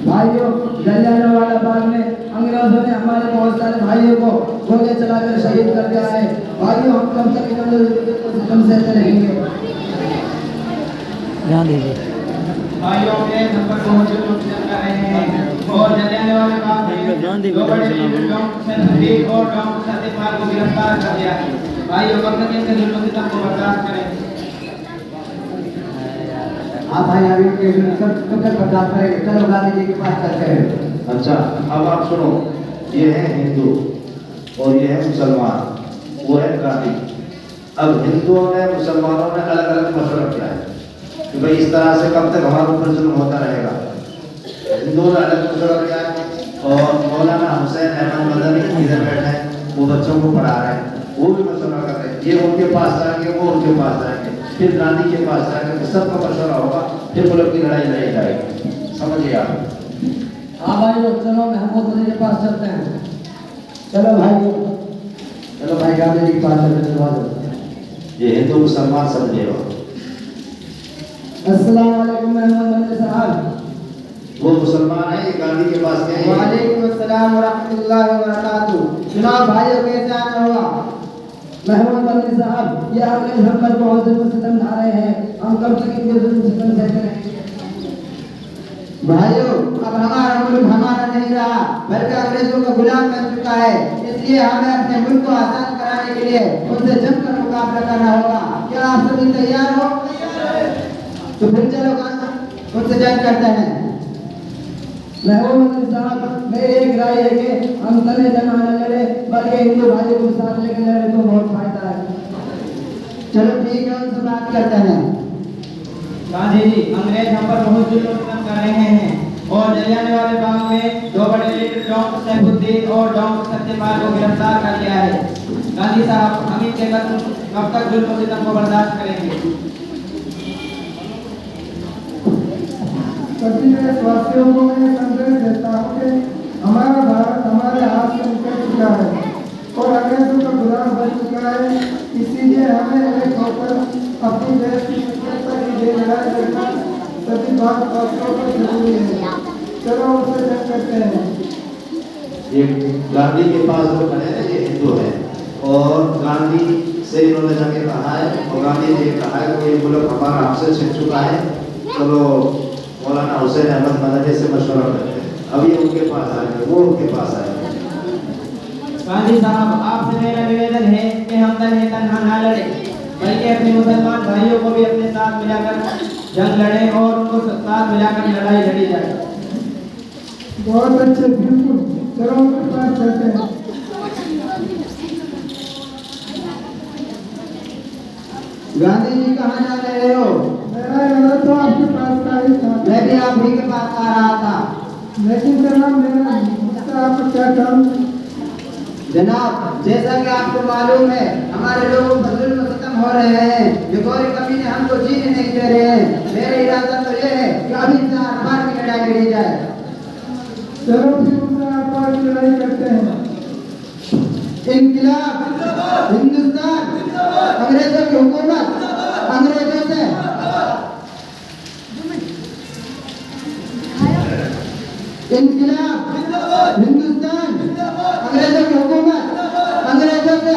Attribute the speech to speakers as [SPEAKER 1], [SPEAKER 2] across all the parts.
[SPEAKER 1] भाइयों, जलियांवाला बाग में अंग्रेजों ने हमारे बहुत सारे भाइयों को गोले चलाकर शहीद कर दिया है। भाइयों, हम कम से कम सहते रहेंगे।
[SPEAKER 2] ध्यान दीजिए।
[SPEAKER 3] भाइयों के नंबर को कर रहे हैं और जलियांवाला बाग में दो बड़े लीडर डॉक्टर सैफुद्दीन और डॉक्टर सत्यपाल को गिरफ्तार कर लिया है। भाइयों, कब तक इनके जुल्म को बर्दाश्त करें?
[SPEAKER 1] आप भाई अभी कब तक बर्दाश्त करेंगे? चलो गांधी जी के पास चलते हैं।
[SPEAKER 4] अच्छा, अब आप सुनो, ये है हिंदू और ये है मुसलमान, वो है गांधी। अब हिंदुओं ने मुसलमानों ने अलग अलग मशवरा किया है कि भाई इस तरह से कब तक हमारे ऊपर जुल्म होता रहेगा। हिंदुओं ने अलग मशवरा किया है और मौलाना हुसैन अहमद मदनी इधर बैठे हैं, वो बच्चों को पढ़ा रहे हैं, वो भी मशवरा कर रहे हैं। ये उनके पास जाएंगे, वो उनके पास जाएंगे, फिर गांधी के पास जाएंगे, सबका मशवरा होगा, फिर मुल्क की लड़ाई लड़ी जाएगी। समझिए आप।
[SPEAKER 1] हाँ भाइयों, चलो महमूद अली के पास चलते हैं। चलो भाइयों, चलो भाई गांधी जी के पास चलते हैं।
[SPEAKER 4] ये हिंदू मुसलमान समझेगा।
[SPEAKER 1] अस्सलाम वालेकुम महमूद अली साहब।
[SPEAKER 4] वो मुसलमान है, ये गांधी के पास गए।
[SPEAKER 1] वालेकुम अस्सलाम व रहमतुल्लाहि व बरकातहू। चुनाव भाइयों कैसे आना हुआ? महमूद अली साहब, ये अंग्रेज हम पर बहुत जुल्म सितम ढा रहे हैं, हम कब तक इनके जुल्म सितम सहते रहेंगे? भाइयों, अब हमारा मुल्क हमारा नहीं रहा, बल्कि अंग्रेजों का गुलाम बन चुका है। इसलिए हमें अपने मुल्क को आजाद कराने के लिए उनसे जमकर मुकाबला करना होगा। क्या आप सभी तैयार हो? तो फिर चलो उनसे जंग करते हैं। महमूद अली साहब, मेरी एक राय है कि हम तने तना न लड़े, बल्कि हिंदू भाइयों को साथ लेकर लड़े तो बहुत फायदा है। चलो ठीक है, उनसे बात करते हैं।
[SPEAKER 3] गांधी जी, अंग्रेज हम पर बहुत जुल्म कर रहे हैं और जलियांवाला बाग में दो बड़े लीडर डॉक्टर सैफुद्दीन और डॉक्टर सत्यपाल को गिरफ्तार कर लिया है। गांधी साहब, हम इनके कब तक जुल्म को बर्दाश्त करेंगे?
[SPEAKER 5] सभी देशवासियों को मैं संदेश देता हूँ कि हमारा भारत हमारे हाथ से निकल चुका है और अंग्रेजों का गुलाम बन चुका है। इसीलिए हमें एक होकर अपनी देश की स्वतंत्रता के लिए लड़ाई करना सभी भारतवासियों को जरूरी है। चलो उसे जंग करते हैं।
[SPEAKER 4] ये गांधी के पास जो खड़े हैं ये हिंदू है और गांधी से इन्होंने जाके कहा है और गांधी जी ने कहा है कि ये मुल्क हमारा हमसे छिप चुका है, चलो मौलाना हुसैन अहमद मदनी से मशवरा करते हैं। अभी उनके पास आएंगे, वो उनके पास आएंगे।
[SPEAKER 3] गांधी साहब, आपसे मेरा निवेदन है कि हम तन्हा ना लड़े, बल्कि अपने मुसलमान भाइयों को भी अपने साथ मिलाकर जंग लड़ें और उनको साथ मिलाकर लड़ाई लड़ी जाए।
[SPEAKER 5] बहुत अच्छे, बिल्कुल, चलो उनके पास चलते हैं।
[SPEAKER 1] गांधी जी कहाँ जा रहे हो?
[SPEAKER 5] मेरा इरादा तो आपके पास का ही था।
[SPEAKER 1] मैं भी आप ही के पास आ रहा था।
[SPEAKER 5] लेकिन जनाब, मेरा मुझसे आपको क्या काम?
[SPEAKER 1] जनाब, जैसा कि आपको मालूम है, हमारे लोगों पर जुल्म खत्म हो रहे हैं, ये गोरे कमीने हमको जीने नहीं दे रहे हैं। मेरा इरादा तो ये है कि अभी से आर-पार की लड़ाई लड़ी जाए।
[SPEAKER 5] चलो फिर उनसे आर-पार की लड़ाई करते हैं।
[SPEAKER 1] इनकलाब हिंदुस्तान, अंग्रेजों की हुकूमत, अंग्रेजों से इनकलाब हिंदुस्तान, अंग्रेजों की हुकूमत, अंग्रेजों से।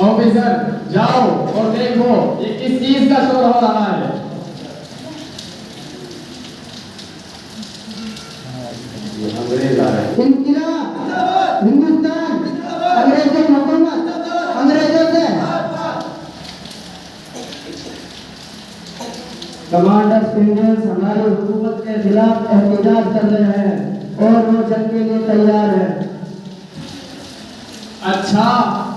[SPEAKER 6] ऑफिसर, जाओ और देखो ये किस चीज का शोर हो रहा है।
[SPEAKER 4] ये अंग्रेज आ रहे हैं।
[SPEAKER 1] इनकलाब हिंदुस्तान, अंग्रेजों की हुकूमत, अंग्रेजों से। कमांडर सिंगल्स हमारी हुकूमत के खिलाफ एहतजाज कर रहे हैं और वो जंग के लिए तैयार है।
[SPEAKER 6] अच्छा,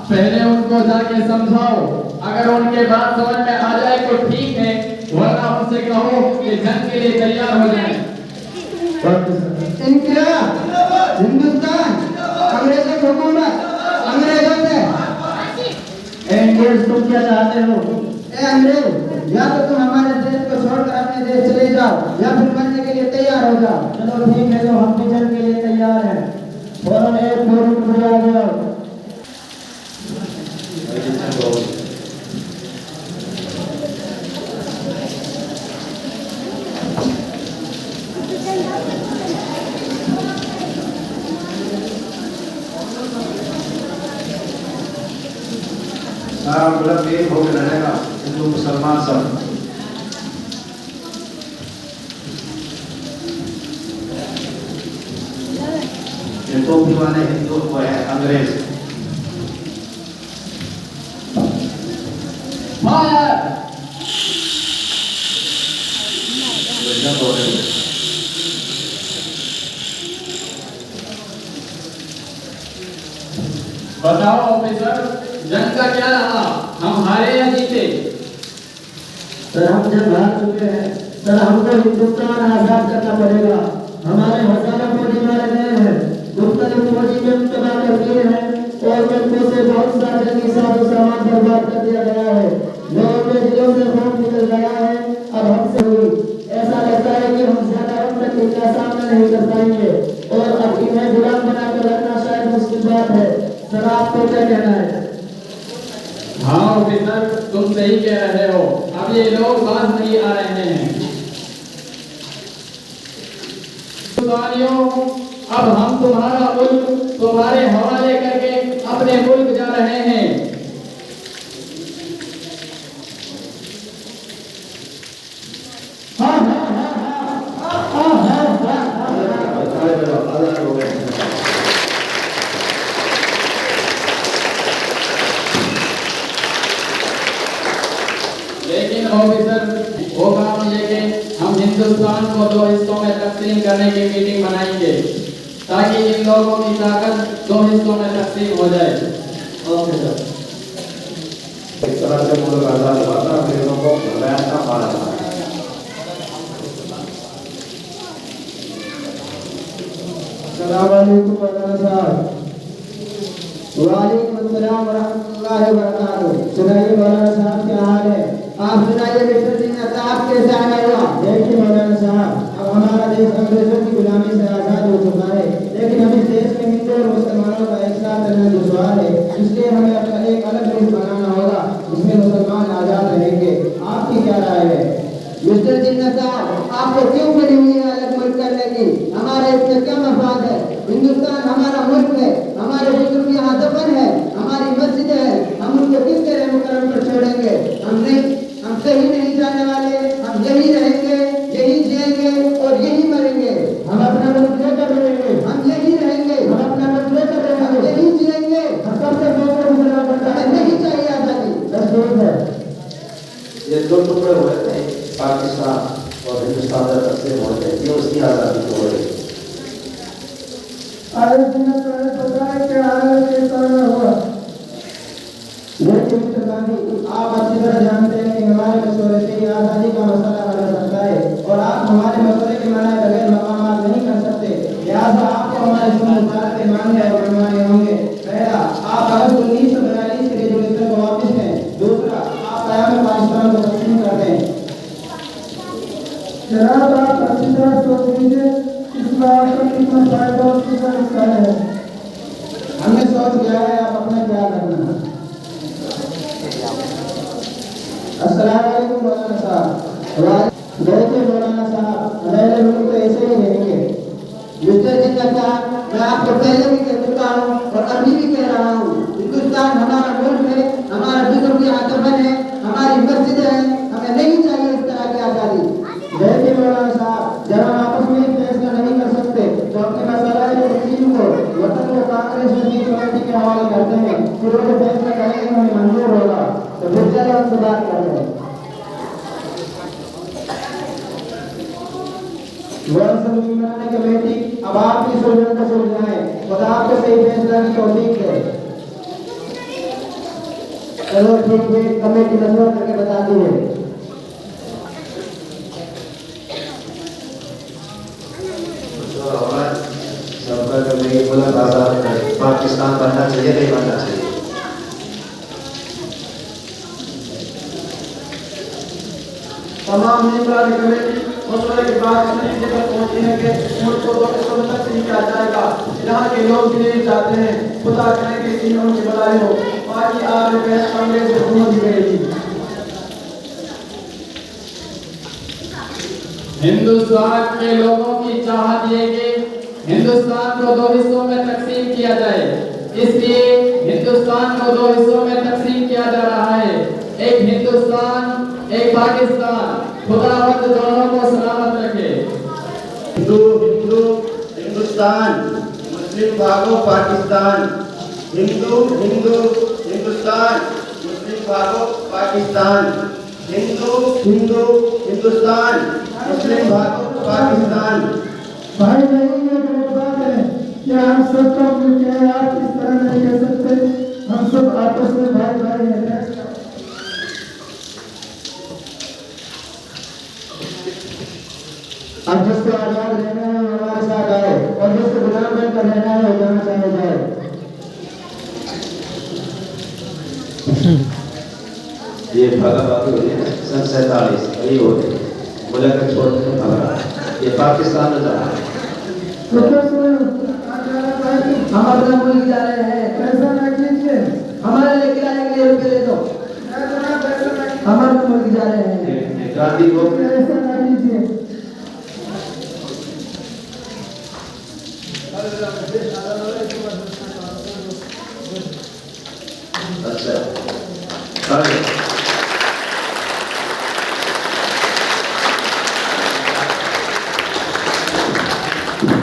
[SPEAKER 6] पहले उनको जाके समझाओ, अगर उनके बात समझ में आ जाए तो ठीक है, वरना उनसे कहो कि जंग के लिए तैयार हो जाए।
[SPEAKER 1] इनकलाब हिंदुस्तान, अंग्रेजों की हुकूमत, अंग्रेजों से। अंग्रेज, तुम क्या चाहते हो? ए अंग्रेज, या तो तुम हमारे देश को छोड़कर अपने देश चले जाओ या फिर मरने के लिए तैयार हो जाओ। चलो ठीक है, तो हम भी जंग के लिए तैयार हैं। फौरन एक टुकड़े आ जाओ।
[SPEAKER 4] सारा मुल्क एक होकर रहेगा, हिंदू मुसलमान सब। ये टोपी वाले हिंदू को है अंग्रेज।
[SPEAKER 6] बताओ ऑफिसर, जंग का क्या रहा? हम हारे या जीते?
[SPEAKER 1] सर हम जब हार चुके हैं सर, हमको हिंदुस्तान आजाद करना पड़ेगा। हमारे हजारों फौजी मारे गए हैं, मुख्तलिफ फौजी में तबाह कर दिए हैं और मुल्कों से बहुत सा जंगी साजो सामान बर्बाद कर दिया गया है। लोगों के दिलों से खौफ निकल गया है। अब हमसे हुई ऐसा लगता है कि हम ज्यादा वक्त तक इनका सामना नहीं कर पाएंगे और अब इन्हें गुलाम बनाकर रखना शायद मुश्किल बात है। सर आपको क्या कहना है?
[SPEAKER 6] हाँ ऑफिसर, तुम सही कह रहे हो। अब ये लोग बाज नहीं आ रहे हैं। अब हम तुम्हारा मुल्क तुम्हारे हवाले करके अपने मुल्क जा रहे हैं। लेकिन ऑफिसर, वो काम ये कि हम हिंदुस्तान को दो हिस्सों में तकसीम करने की मीटिंग बनाएंगे ताकि इन लोगों की ताकत दो हिस्सों में तकसीम हो जाए।
[SPEAKER 1] Okay sir.
[SPEAKER 4] इस तरह से मुल्क आजाद हुआ था, अंग्रेजों को भगाया था, मारा था।
[SPEAKER 1] अस्सलामुअलैकुम मौलाना साहब। वालेकुम अस्सलाम वरहमतुल्लाहि वबरकातुहू। सुनाइए मौलाना साहब क्या हाल है? आप सुनाइए मिस्टर सिंह साहब कैसे आना हुआ? देखिए मौलाना साहब, अब हमारा देश अंग्रेजों की गुलामी से आजाद हो चुका है, लेकिन हम इस देश में हिंदू और मुसलमानों का एक साथ रहना दुश्वार है। इसलिए हमें अपना एक अलग देश बनाना होगा जिसमें मुसलमान आजाद रहेंगे। आपकी क्या राय है? मिस्टर जिन्ना साहब, आपको क्यों पड़ी हुई है अलग मुल्क करने की? हमारे इसमें क्या मफाद है? हिंदुस्तान हमारा मुल्क है, हमारे बुजुर्ग यहाँ दफन है, हमारी मस्जिद है, हम उनको किस तरह मुकर्रम पर छोड़ेंगे? हम कहीं नहीं जाने वाले, हम यही रहेंगे, यही जिएंगे और यही मरेंगे। हम अपना मुल्क लेकर रहेंगे, हम यही रहेंगे, हम अपना मुल्क लेकर रहेंगे, हम यही जिएंगे। हम सबसे हमें नहीं चाहिए आजादी। बस ठीक है।
[SPEAKER 4] ये दो टुकड़े हुए थे, पाकिस्तान और हिंदुस्तान का तकसीम हुए थे, ये उसकी आजादी को हुए।
[SPEAKER 5] आज दिन पता है कि आज के तरह हुआ।
[SPEAKER 1] देखिए मिस्टर गांधी, आप अच्छी तरह जानते हैं कि हमारे मशवरे से ही आजादी का मसला हल हो सकता है और आप हमारे मशवरे के माने बगैर मकामात नहीं कर सकते। लिहाजा आपको हमारे सुन्नत मानने और मनवाने होंगे। पहला, आप अगस्त 1942 के रेजोल्यूशन को वापस लें। दूसरा, आप क़याम पाकिस्तान को तस्लीम कर दें।
[SPEAKER 5] जनाब आप अच्छी तरह सोच लीजिए, इसमें आपका कितना फायदा और कितना नुकसान है।
[SPEAKER 1] हमने सोच लिया है, आप अपना क्या करना। अस्सलाम वालेकुम मौलाना साहब। देखिए मौलाना साहब, हमारे मुल्क तो ऐसे ही रहेंगे। मिस्टर जिन्ना साहब, मैं आपको पहले भी कह चुका हूँ और अभी भी कह रहा हूँ, हिंदुस्तान हमारा मुल्क है, हमारा बुजुर्ग यहाँ दफन है, हमारी मस्जिद है, हमें नहीं चाहिए इस तरह की आजादी। देखिए मौलाना साहब, जब हम आपस में एक फैसला नहीं कर सकते तो अपने मसला तस्लीम को वतन को कांग्रेस वर्किंग कमेटी के हवाले करते हैं, फिर वो फैसला करेंगे हमें मंजूर होगा तो फिर चलो उनसे बात करते हैं। बनाने कमेटी अब आपकी सोचने को सोचना है, खुदा आपको सही फैसला की तौफीक दे। चलो ठीक है, कमेटी मशवरा करके बताती है।
[SPEAKER 4] मुल्क आजाद पाकिस्तान बनना चाहिए, नहीं बनना चाहिए?
[SPEAKER 5] तमाम निगरानी कमेटी मसले के बाद इस नतीजे पर पहुंची है कि मुल्क को 2 हिस्सों में तकसीम किया जाएगा। यहाँ के लोग भी नहीं चाहते हैं, खुदा करे कि इसी में उनकी भलाई हो, बाकी आप कांग्रेस हुकूमत ही करेगी।
[SPEAKER 6] हिंदुस्तान के लोगों की चाहत ये कि हिंदुस्तान को 2 हिस्सों में तकसीम किया जाए इसलिए हिंदुस्तान को दो हिस्सों में तकसीम किया जा रहा है, एक हिंदुस्तान एक पाकिस्तान। खुदावंद दोनों को सलामत रखे।
[SPEAKER 2] हिंदू हिंदू हिंदुस्तान, मुस्लिम भागो पाकिस्तान। हिंदू हिंदू हिंदुस्तान, मुस्लिम भागो पाकिस्तान। हिंदू हिंदू हिंदुस्तान, मुस्लिम भागो पाकिस्तान।
[SPEAKER 5] भाई नहीं, ये गलत बात है। क्या हम सब का मुल्क है? आप इस तरह नहीं कह सकते। हम सब आपस में भाई भाई हैं।
[SPEAKER 1] अब जिसको आजाद रहना है वो हमारे साथ आए और जिसको गुलाम बनकर रहना है वो जाना चाहे जाए।
[SPEAKER 4] ये भागा भागी हुई है सन 47 कई हो गए, मुल्क को छोड़ के भागा। ये पाकिस्तान में जा रहा है।
[SPEAKER 1] हम अपना मुल्क जा रहे हैं,
[SPEAKER 5] पैसा ना कीजिए।
[SPEAKER 1] हमारे लिए किराए के लिए रुपये दे दो। हम अपना मुल्क जा रहे हैं।
[SPEAKER 4] गांधी को
[SPEAKER 5] पैसा ना कीजिए।
[SPEAKER 4] अच्छा